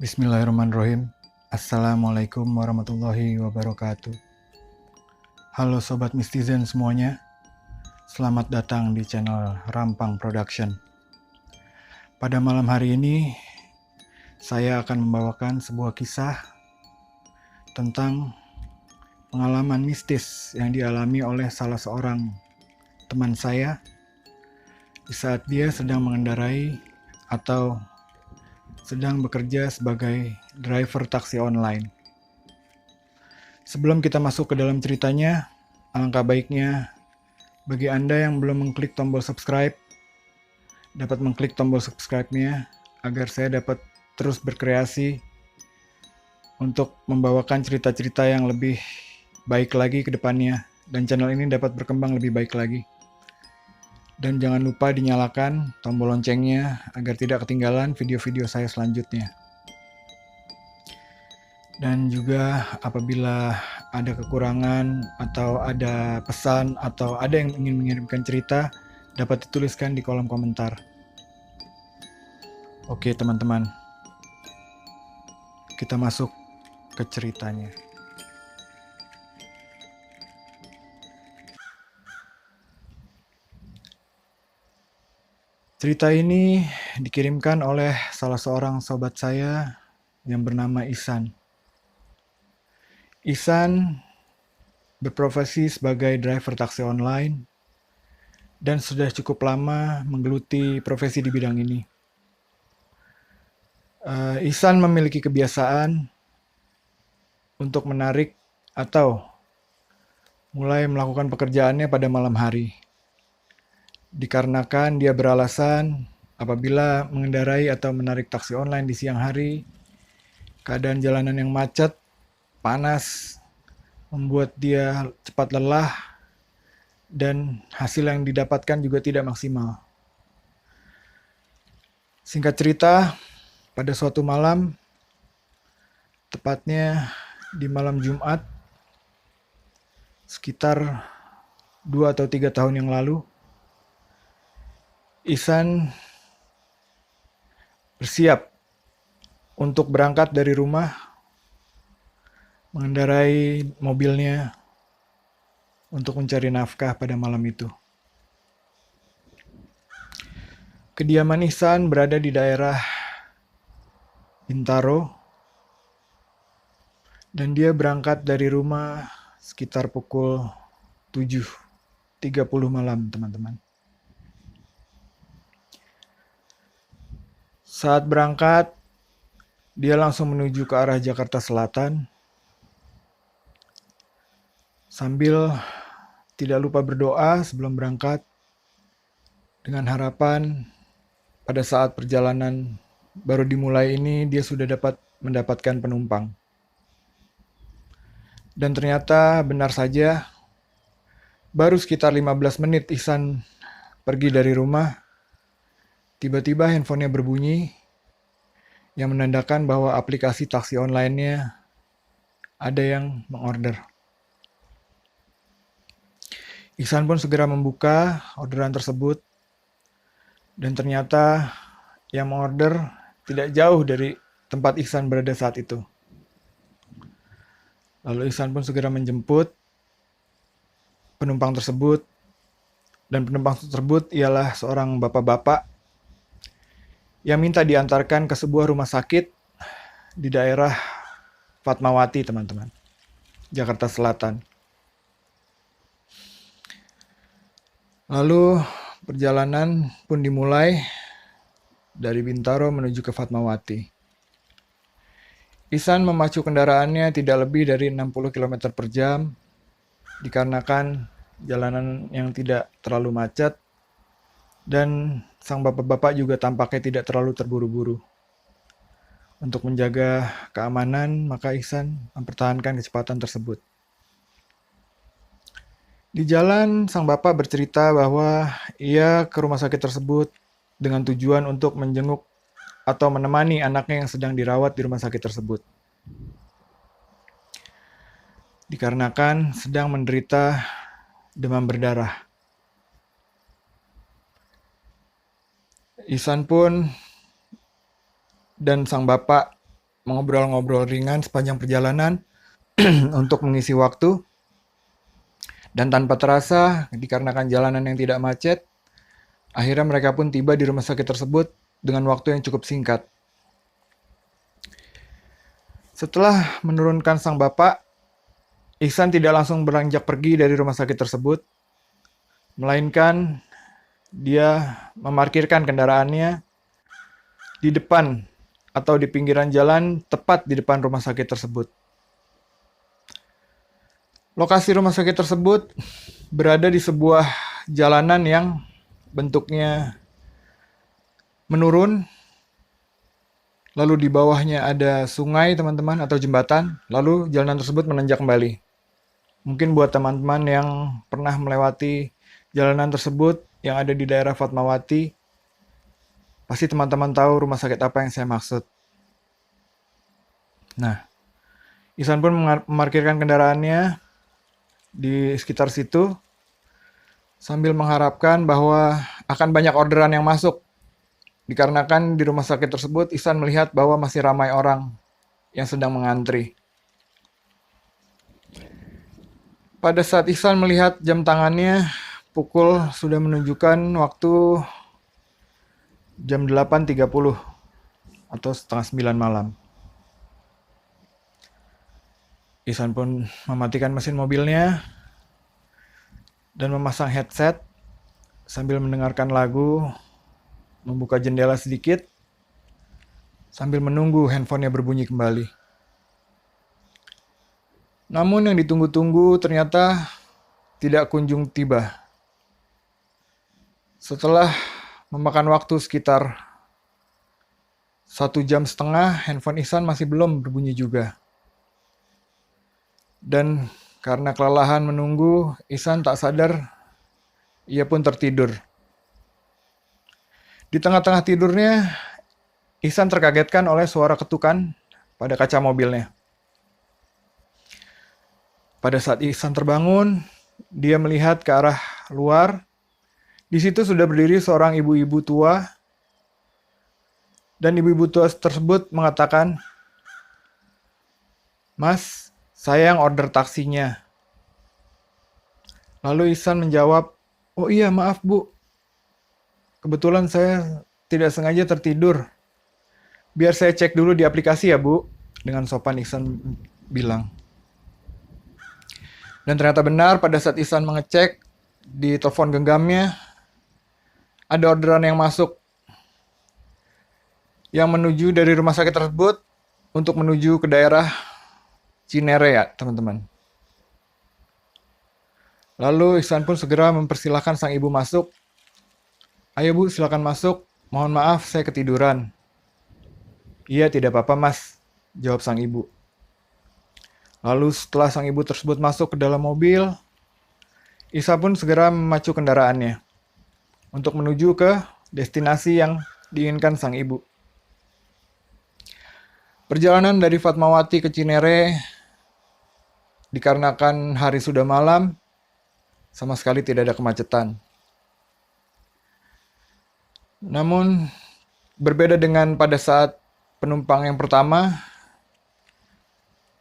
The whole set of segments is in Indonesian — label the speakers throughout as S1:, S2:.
S1: Bismillahirrahmanirrahim. Assalamualaikum warahmatullahi wabarakatuh. Halo Sobat Mistizen semuanya. Selamat datang di channel Rampang Production. Pada malam hari ini, saya akan membawakan sebuah kisah tentang pengalaman mistis yang dialami oleh salah seorang teman saya di saat dia sedang mengendarai atau sedang bekerja sebagai driver taksi online. Sebelum kita masuk ke dalam ceritanya, alangkah baiknya bagi Anda yang belum mengklik tombol subscribe, dapat mengklik tombol subscribe-nya agar saya dapat terus berkreasi untuk membawakan cerita-cerita yang lebih baik lagi ke depannya dan channel ini dapat berkembang lebih baik lagi. Dan jangan lupa dinyalakan tombol loncengnya agar tidak ketinggalan video-video saya selanjutnya. Dan juga apabila ada kekurangan atau ada pesan atau ada yang ingin mengirimkan cerita, dapat dituliskan di kolom komentar. Oke teman-teman, kita masuk ke ceritanya. Cerita ini dikirimkan oleh salah seorang sobat saya yang bernama Ihsan. Ihsan berprofesi sebagai driver taksi online dan sudah cukup lama menggeluti profesi di bidang ini. Ihsan memiliki kebiasaan untuk menarik atau mulai melakukan pekerjaannya pada malam hari. Dikarenakan dia beralasan apabila mengendarai atau menarik taksi online di siang hari, keadaan jalanan yang macet, panas, membuat dia cepat lelah dan hasil yang didapatkan juga tidak maksimal. Singkat cerita, pada suatu malam, tepatnya di malam Jumat, sekitar 2 atau 3 tahun yang lalu, Ihsan bersiap untuk berangkat dari rumah, mengendarai mobilnya untuk mencari nafkah pada malam itu. Kediaman Ihsan berada di daerah Bintaro, dan dia berangkat dari rumah sekitar pukul 7.30 malam, teman-teman. Saat berangkat, dia langsung menuju ke arah Jakarta Selatan, sambil tidak lupa berdoa sebelum berangkat, dengan harapan pada saat perjalanan baru dimulai ini dia sudah dapat mendapatkan penumpang. Dan ternyata benar saja, baru sekitar 15 menit Ihsan pergi dari rumah, tiba-tiba handphonenya berbunyi yang menandakan bahwa aplikasi taksi online-nya ada yang mengorder. Ihsan pun segera membuka orderan tersebut dan ternyata yang mengorder tidak jauh dari tempat Ihsan berada saat itu. Lalu Ihsan pun segera menjemput penumpang tersebut, dan penumpang tersebut ialah seorang bapak-bapak yang minta diantarkan ke sebuah rumah sakit di daerah Fatmawati, teman-teman, Jakarta Selatan. Lalu perjalanan pun dimulai dari Bintaro menuju ke Fatmawati. Ihsan memacu kendaraannya tidak lebih dari 60 km per jam, dikarenakan jalanan yang tidak terlalu macet, dan sang bapak-bapak juga tampaknya tidak terlalu terburu-buru. Untuk menjaga keamanan, maka Ihsan mempertahankan kecepatan tersebut. Di jalan, sang bapak bercerita bahwa ia ke rumah sakit tersebut dengan tujuan untuk menjenguk atau menemani anaknya yang sedang dirawat di rumah sakit tersebut. Dikarenakan sedang menderita demam berdarah. Ihsan pun dan sang bapak mengobrol-ngobrol ringan sepanjang perjalanan untuk mengisi waktu. Dan tanpa terasa, dikarenakan jalanan yang tidak macet, akhirnya mereka pun tiba di rumah sakit tersebut dengan waktu yang cukup singkat. Setelah menurunkan sang bapak, Ihsan tidak langsung beranjak pergi dari rumah sakit tersebut, melainkan dia memarkirkan kendaraannya di depan atau di pinggiran jalan tepat di depan rumah sakit tersebut. Lokasi rumah sakit tersebut berada di sebuah jalanan yang bentuknya menurun, lalu di bawahnya ada sungai teman-teman atau jembatan, lalu jalanan tersebut menanjak kembali. Mungkin buat teman-teman yang pernah melewati jalanan tersebut yang ada di daerah Fatmawati, pasti teman-teman tahu rumah sakit apa yang saya maksud. Nah, Ihsan pun memarkirkan kendaraannya di sekitar situ sambil mengharapkan bahwa akan banyak orderan yang masuk. Dikarenakan di rumah sakit tersebut Ihsan melihat bahwa masih ramai orang yang sedang mengantri. Pada saat Ihsan melihat jam tangannya, pukul sudah menunjukkan waktu jam 8.30 atau setengah 9 malam. Ihsan pun mematikan mesin mobilnya dan memasang headset sambil mendengarkan lagu, membuka jendela sedikit, sambil menunggu handphonenya berbunyi kembali. Namun yang ditunggu-tunggu ternyata tidak kunjung tiba. Setelah memakan waktu sekitar 1,5 jam, handphone Ihsan masih belum berbunyi juga. Dan karena kelelahan menunggu, Ihsan tak sadar, ia pun tertidur. Di tengah-tengah tidurnya, Ihsan terkagetkan oleh suara ketukan pada kaca mobilnya. Pada saat Ihsan terbangun, dia melihat ke arah luar. Di situ sudah berdiri seorang ibu-ibu tua, dan ibu-ibu tua tersebut mengatakan, "Mas, saya yang order taksinya." Lalu Ihsan menjawab, "Oh iya, maaf Bu. Kebetulan saya tidak sengaja tertidur. Biar saya cek dulu di aplikasi ya Bu." Dengan sopan Ihsan bilang. Dan ternyata benar pada saat Ihsan mengecek di telepon genggamnya, ada orderan yang masuk yang menuju dari rumah sakit tersebut untuk menuju ke daerah Cinere ya teman-teman. Lalu Ihsan pun segera mempersilahkan sang ibu masuk. "Ayo Bu, silakan masuk. Mohon maaf, saya ketiduran." "Iya, tidak apa-apa Mas," jawab sang ibu. Lalu setelah sang ibu tersebut masuk ke dalam mobil, Ihsan pun segera memacu kendaraannya untuk menuju ke destinasi yang diinginkan sang ibu. Perjalanan dari Fatmawati ke Cinere, dikarenakan hari sudah malam, sama sekali tidak ada kemacetan. Namun, berbeda dengan pada saat penumpang yang pertama,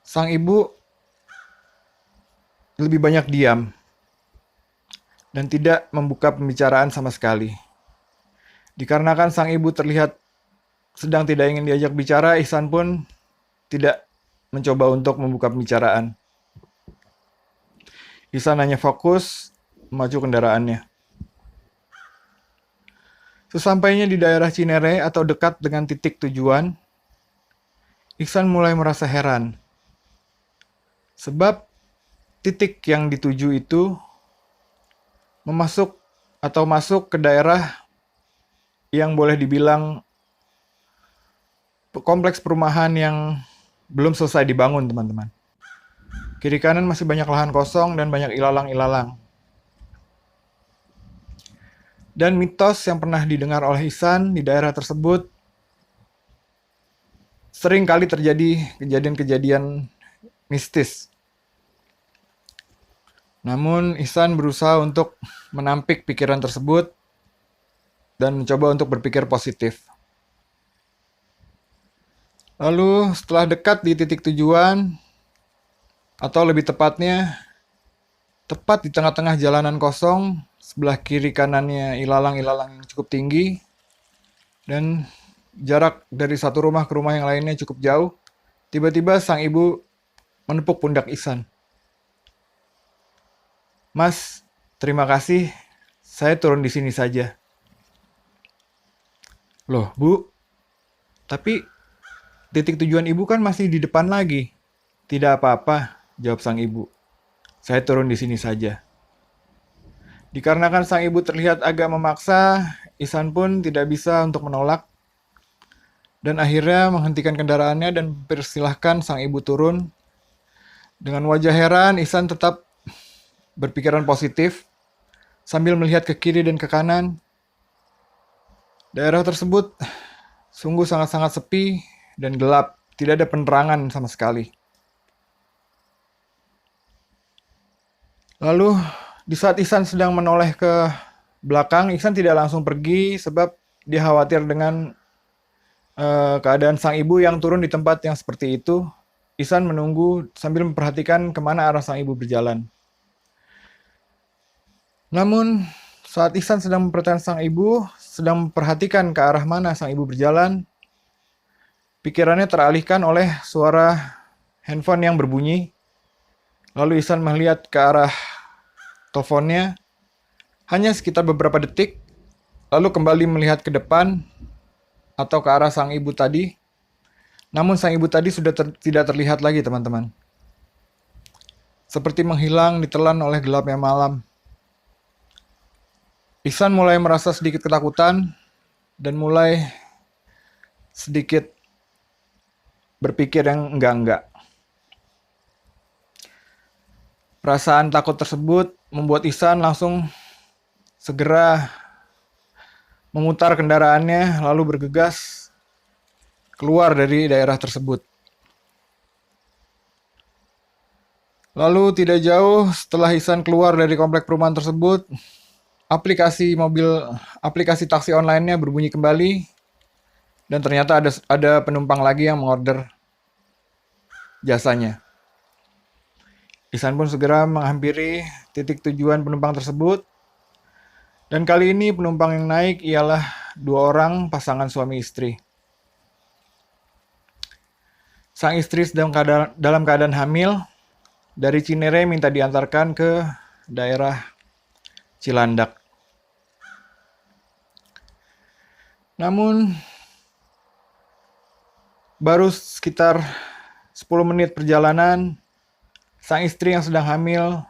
S1: sang ibu lebih banyak diam dan tidak membuka pembicaraan sama sekali. Dikarenakan sang ibu terlihat sedang tidak ingin diajak bicara, Ihsan pun tidak mencoba untuk membuka pembicaraan. Ihsan hanya fokus memacu kendaraannya. Sesampainya di daerah Cinere atau dekat dengan titik tujuan, Ihsan mulai merasa heran. Sebab titik yang dituju itu masuk ke daerah yang boleh dibilang kompleks perumahan yang belum selesai dibangun, teman-teman. Kiri kanan masih banyak lahan kosong dan banyak ilalang-ilalang. Dan mitos yang pernah didengar oleh Ihsan di daerah tersebut, sering kali terjadi kejadian-kejadian mistis. Namun Ihsan berusaha untuk menampik pikiran tersebut dan mencoba untuk berpikir positif. Lalu setelah dekat di titik tujuan, atau lebih tepatnya, tepat di tengah-tengah jalanan kosong, sebelah kiri kanannya ilalang-ilalang yang cukup tinggi, dan jarak dari satu rumah ke rumah yang lainnya cukup jauh, tiba-tiba sang ibu menepuk pundak Ihsan. Mas, terima kasih, saya turun di sini saja. Loh, Bu, tapi titik tujuan ibu kan masih di depan lagi. Tidak apa-apa, jawab sang ibu. Saya turun di sini saja. Dikarenakan sang ibu terlihat agak memaksa, Ihsan pun tidak bisa untuk menolak dan akhirnya menghentikan kendaraannya dan mempersilahkan sang ibu turun. Dengan wajah heran, Ihsan tetap berpikiran positif sambil melihat ke kiri dan ke kanan. Daerah tersebut sungguh sangat-sangat sepi dan gelap, tidak ada penerangan sama sekali. Lalu, di saat Ihsan sedang menoleh ke belakang, Ihsan tidak langsung pergi sebab dia khawatir dengan keadaan sang ibu yang turun di tempat yang seperti itu. Ihsan menunggu sambil memperhatikan kemana arah sang ibu berjalan. Namun, saat Ihsan sedang memperhatikan sang ibu, sedang memperhatikan ke arah mana sang ibu berjalan, pikirannya teralihkan oleh suara handphone yang berbunyi. Lalu Ihsan melihat ke arah teleponnya, hanya sekitar beberapa detik, lalu kembali melihat ke depan atau ke arah sang ibu tadi. Namun sang ibu tadi sudah tidak terlihat lagi, teman-teman. Seperti menghilang ditelan oleh gelapnya malam. Ihsan mulai merasa sedikit ketakutan dan mulai sedikit berpikir yang enggak-enggak. Perasaan takut tersebut membuat Ihsan langsung segera memutar kendaraannya lalu bergegas keluar dari daerah tersebut. Lalu tidak jauh setelah Ihsan keluar dari komplek perumahan tersebut, aplikasi taksi online-nya berbunyi kembali dan ternyata ada penumpang lagi yang mengorder jasanya. Ihsan pun segera menghampiri titik tujuan penumpang tersebut. Dan kali ini penumpang yang naik ialah 2 orang pasangan suami istri. Sang istri dalam keadaan hamil. Dari Cinere minta diantarkan ke daerah Cilandak. Namun, baru sekitar 10 menit perjalanan, sang istri yang sedang hamil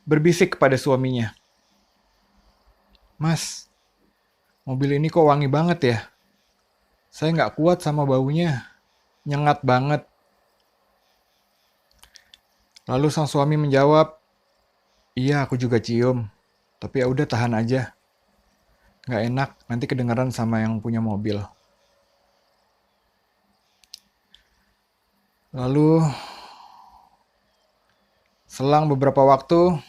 S1: berbisik kepada suaminya. Mas, mobil ini kok wangi banget ya? Saya nggak kuat sama baunya, nyengat banget. Lalu sang suami menjawab, iya aku juga cium, tapi ya udah tahan aja. Nggak enak, nanti kedengaran sama yang punya mobil. Lalu, selang beberapa waktu,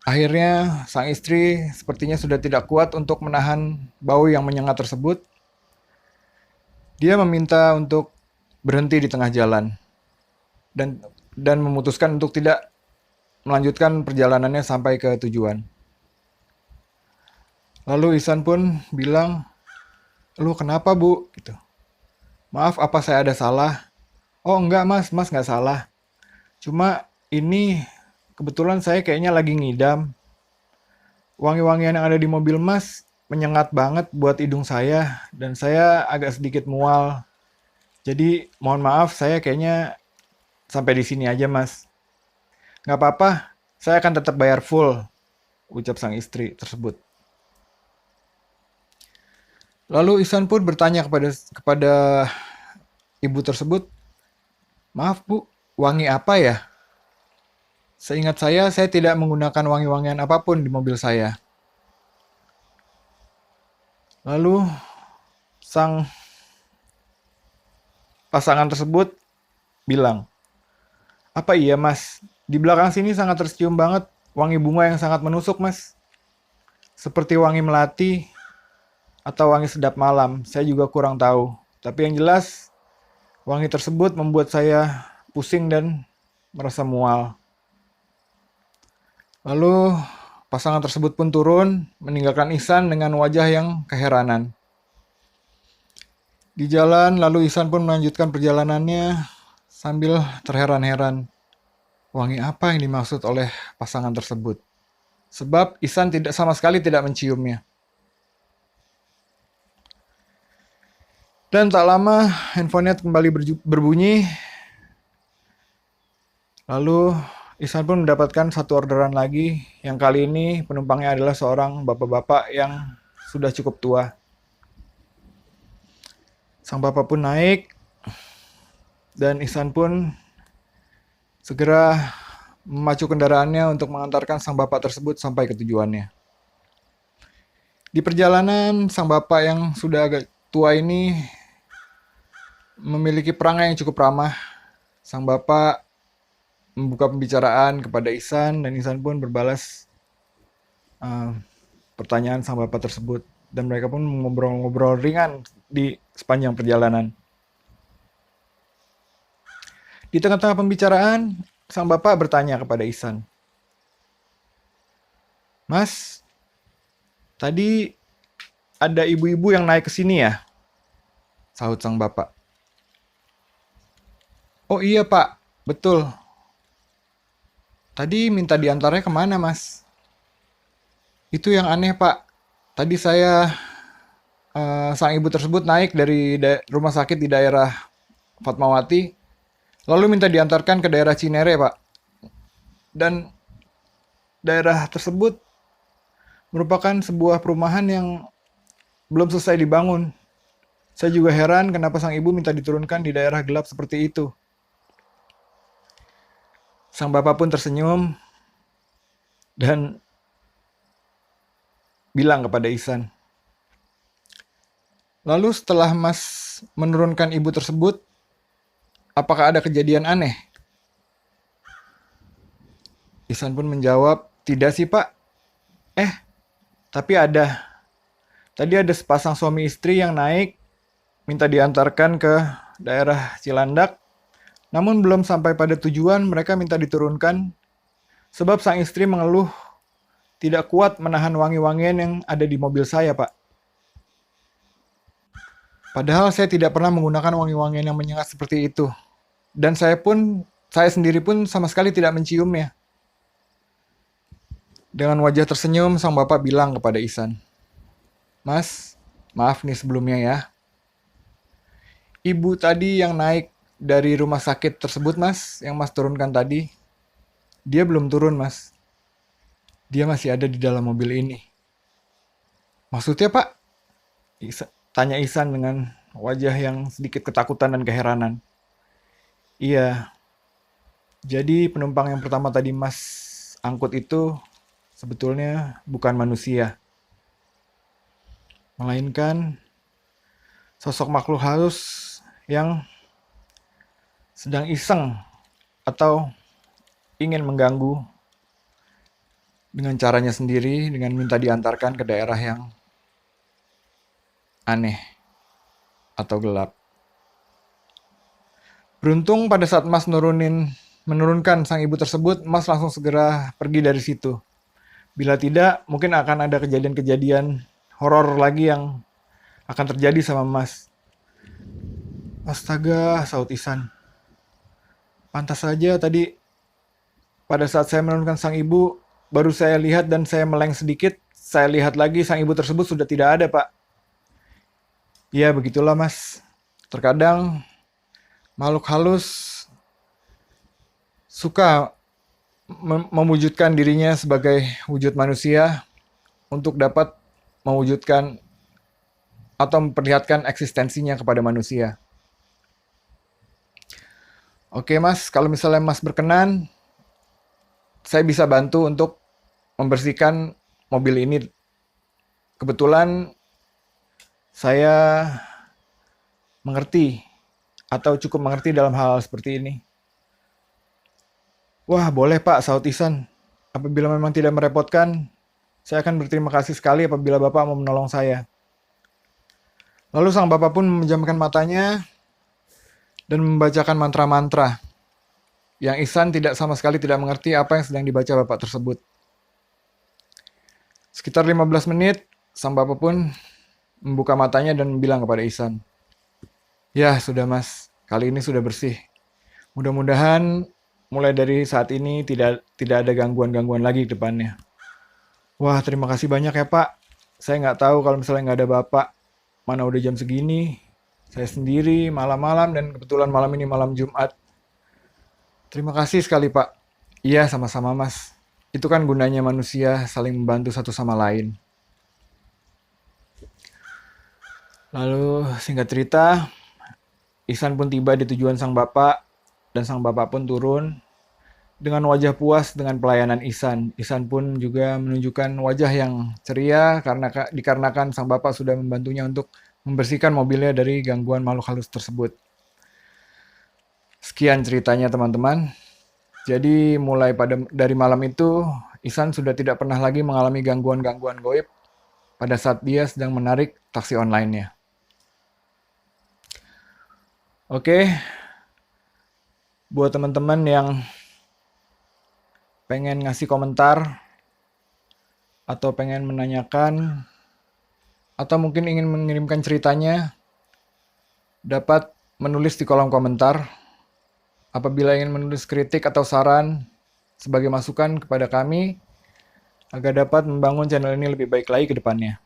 S1: akhirnya sang istri sepertinya sudah tidak kuat untuk menahan bau yang menyengat tersebut. Dia meminta untuk berhenti di tengah jalan dan memutuskan untuk tidak melanjutkan perjalanannya sampai ke tujuan. Lalu Ihsan pun bilang, "Lu kenapa, Bu?" gitu. "Maaf, apa saya ada salah?" "Oh, enggak, Mas. Mas nggak salah. Cuma ini kebetulan saya kayaknya lagi ngidam. Wangi-wangian yang ada di mobil Mas menyengat banget buat hidung saya dan saya agak sedikit mual. Jadi mohon maaf, saya kayaknya sampai di sini aja, Mas." "Nggak apa-apa, saya akan tetap bayar full," ucap sang istri tersebut. Lalu Ihsan pun bertanya kepada ibu tersebut, "Maaf Bu, wangi apa ya? Seingat saya tidak menggunakan wangi-wangian apapun di mobil saya." Lalu sang pasangan tersebut bilang, "Apa iya Mas? Di belakang sini sangat tercium banget wangi bunga yang sangat menusuk Mas. Seperti wangi melati. atau wangi sedap malam. Saya juga kurang tahu. Tapi yang jelas, wangi tersebut membuat saya pusing dan merasa mual. Lalu pasangan tersebut pun turun, meninggalkan Ihsan dengan wajah yang keheranan. Di jalan, lalu Ihsan pun melanjutkan perjalanannya sambil terheran-heran. Wangi apa yang dimaksud oleh pasangan tersebut? Sebab Ihsan sama sekali tidak menciumnya. Dan tak lama handphonenya kembali berbunyi. Lalu Ihsan pun mendapatkan satu orderan lagi, yang kali ini penumpangnya adalah seorang bapak-bapak yang sudah cukup tua. Sang bapak pun naik, dan Ihsan pun segera memacu kendaraannya untuk mengantarkan sang bapak tersebut sampai ke tujuannya. Di perjalanan, sang bapak yang sudah agak tua ini memiliki perangai yang cukup ramah. Sang bapak membuka pembicaraan kepada Ihsan dan Ihsan pun berbalas pertanyaan sang bapak tersebut, dan mereka pun ngobrol-ngobrol ringan di sepanjang perjalanan. Di tengah-tengah pembicaraan, sang bapak bertanya kepada Ihsan, "Mas, tadi ada ibu-ibu yang naik ke sini ya?" Sahut sang bapak. "Oh iya pak, betul. Tadi minta diantarnya kemana mas?" "Itu yang aneh pak. Tadi sang ibu tersebut naik dari rumah sakit di daerah Fatmawati, lalu minta diantarkan ke daerah Cinere pak. Dan daerah tersebut merupakan sebuah perumahan yang belum selesai dibangun. Saya juga heran kenapa sang ibu minta diturunkan di daerah gelap seperti itu." Sang bapak pun tersenyum dan bilang kepada Ihsan, "Lalu setelah mas menurunkan ibu tersebut, apakah ada kejadian aneh?" Ihsan pun menjawab, "Tidak sih pak. Tapi ada. Tadi ada sepasang suami istri yang naik, minta diantarkan ke daerah Cilandak. Namun belum sampai pada tujuan, mereka minta diturunkan sebab sang istri mengeluh tidak kuat menahan wangi-wangian yang ada di mobil saya, Pak. Padahal saya tidak pernah menggunakan wangi-wangian yang menyengat seperti itu. Dan saya sendiri pun sama sekali tidak menciumnya." Dengan wajah tersenyum, sang bapak bilang kepada Ihsan, "Mas, maaf nih sebelumnya ya. Ibu tadi yang naik dari rumah sakit tersebut, mas, yang mas turunkan tadi, dia belum turun, mas. Dia masih ada di dalam mobil ini." "Maksudnya, Pak?" Tanya Ihsan dengan wajah yang sedikit ketakutan dan keheranan. "Iya, jadi penumpang yang pertama tadi mas angkut itu sebetulnya bukan manusia, melainkan sosok makhluk halus yang sedang iseng atau ingin mengganggu dengan caranya sendiri, dengan minta diantarkan ke daerah yang aneh atau gelap. Beruntung pada saat mas menurunkan sang ibu tersebut, mas langsung segera pergi dari situ. Bila tidak, mungkin akan ada kejadian-kejadian horor lagi yang akan terjadi sama mas." "Astaga," sahut Ihsan. "Pantas saja tadi pada saat saya menurunkan sang ibu, baru saya lihat dan saya meleng sedikit, saya lihat lagi sang ibu tersebut sudah tidak ada, Pak." "Ya, begitulah, Mas. Terkadang makhluk halus suka mewujudkan dirinya sebagai wujud manusia untuk dapat mewujudkan atau memperlihatkan eksistensinya kepada manusia." "Oke, Mas, kalau misalnya Mas berkenan, saya bisa bantu untuk membersihkan mobil ini. Kebetulan saya mengerti atau cukup mengerti dalam hal seperti ini." "Wah, boleh Pak," sahut Ihsan. "Apabila memang tidak merepotkan, saya akan berterima kasih sekali apabila Bapak mau menolong saya." Lalu sang bapak pun memejamkan matanya dan membacakan mantra-mantra yang Ihsan tidak sama sekali tidak mengerti apa yang sedang dibaca bapak tersebut. Sekitar 15 menit, sang bapak pun membuka matanya dan bilang kepada Ihsan, "Ya, sudah mas, kali ini sudah bersih. Mudah-mudahan mulai dari saat ini tidak ada gangguan-gangguan lagi ke depannya." Wah, terima kasih banyak ya Pak. Saya nggak tahu kalau misalnya nggak ada Bapak, mana udah jam segini. Saya sendiri malam-malam dan kebetulan malam ini malam Jumat. Terima kasih sekali Pak. Iya, sama-sama Mas. Itu kan gunanya manusia saling membantu satu sama lain. Lalu singkat cerita, Ihsan pun tiba di tujuan sang bapak dan sang bapak pun turun dengan wajah puas dengan pelayanan Ihsan. Ihsan pun juga menunjukkan wajah yang ceria karena dikarenakan sang bapak sudah membantunya untuk membersihkan mobilnya dari gangguan makhluk halus tersebut. Sekian ceritanya teman-teman. Jadi mulai dari malam itu, Ihsan sudah tidak pernah lagi mengalami gangguan-gangguan goib pada saat dia sedang menarik taksi online-nya. Oke, buat teman-teman yang pengen ngasih komentar atau pengen menanyakan atau mungkin ingin mengirimkan ceritanya, dapat menulis di kolom komentar. Apabila ingin menulis kritik atau saran sebagai masukan kepada kami agar dapat membangun channel ini lebih baik lagi ke depannya.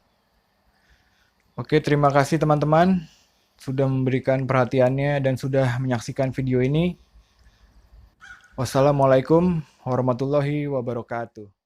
S1: Oke, terima kasih teman-teman sudah memberikan perhatiannya dan sudah menyaksikan video ini. Wassalamualaikum warahmatullahi wabarakatuh.